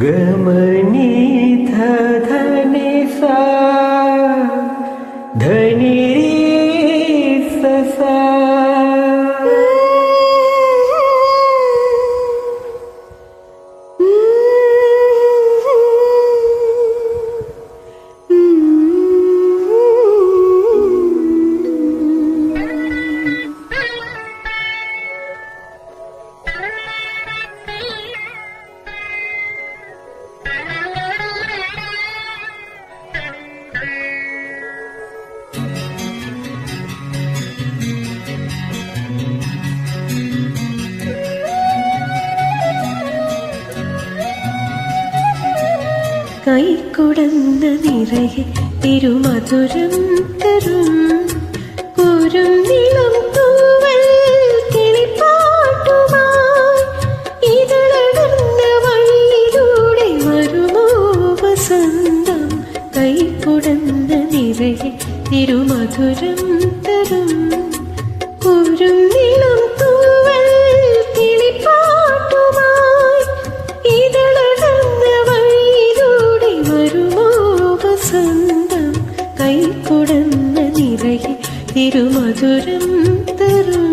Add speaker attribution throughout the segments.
Speaker 1: गमनी धनी सा धनी सा
Speaker 2: കൈക്കുടന്ന നിറയെ തിരുമധുരം തരും കുരും നിളം തൂവൽ കിളിപ്പാട്ടുമായി ഇതളടർന്ന വഴിയിലൂടെ വരുമോ വസന്തം. കൈക്കുടന്ന നിറയെ തിരുമധുരം തരും കുരും നിളം തൂവൽ കിളിപ്പാട്ടുമായി ഇതളടർന്ന വഴിയിലൂടെ വരുമോ വസന്തം. കൈക്കുടന്ന നിറയെ തിരുമധുരം തരും.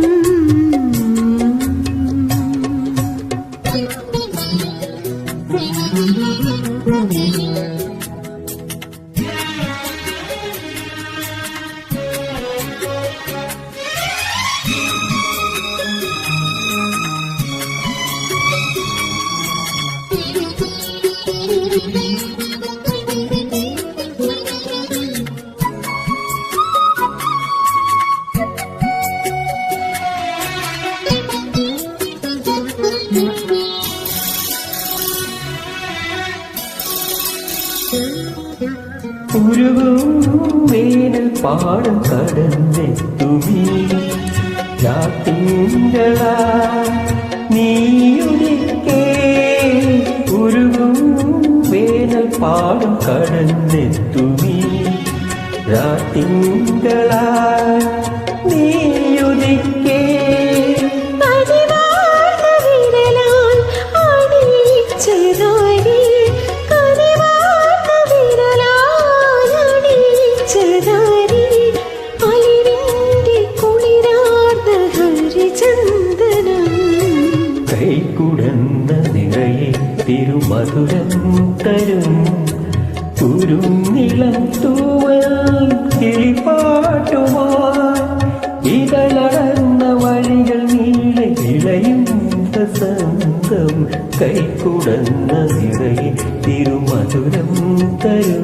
Speaker 1: ഉരുകും വേനൽ പാടം കടന്നെത്തുമീ രാത്തിങ്കളാ നീയുദിക്കേ. ഉരുകും വേനൽ പാടം കടന്നെത്തുമീ രാത്തിങ്കളാ നീയുദിക്കേ. കൈക്കുടന്ന നിറയെ തിരുമധുരം തരും കുരുന്നിളം തൂവൽ കിളിപ്പാട്ടുമായി ഇതളർന്ന വഴികൾ നീളെ വിളയും വസന്തം. കൈക്കുടന്ന നിറയെ തിരുമധുരം തരും.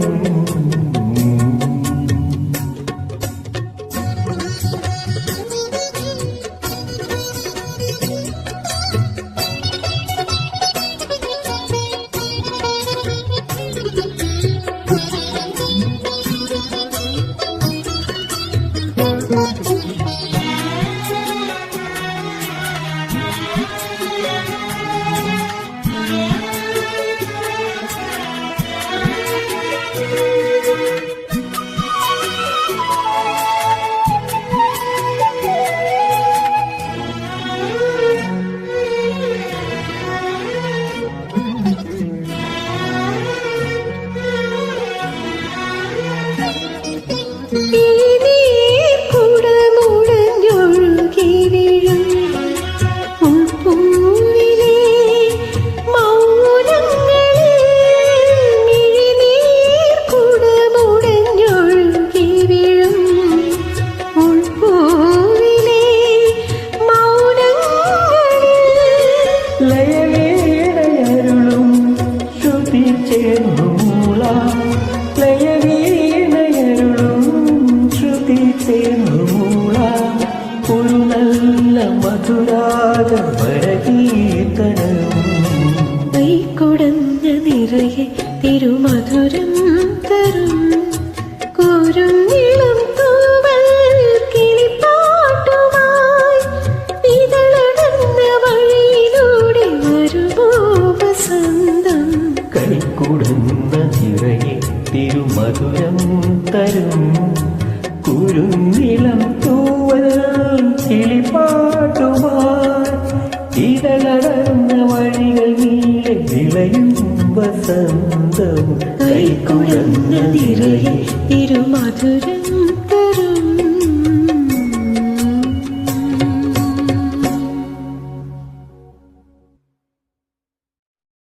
Speaker 1: ഒരു നല്ല മധുരാഗീതനം.
Speaker 2: കൈക്കുടന്ന നിറയെ തിരുമധുരം തരും കുരുന്നിളം തൂവൽ കിളിപ്പാട്ടുമായി ഇതളടർന്ന വഴിയിലൂടെ വരുമോ വസന്തം.
Speaker 1: കൈക്കുടന്ന നിറയെ തിരുമധുരം തരും കുരുന്നിളം തൂവൽ കിളിപ്പാട്ടുമായി ഇതളടർന്ന വഴികൾ നീളെ വിളയും വസന്തം
Speaker 2: കൈക്കുഴന്ന നിറയെ തിരുമധുരം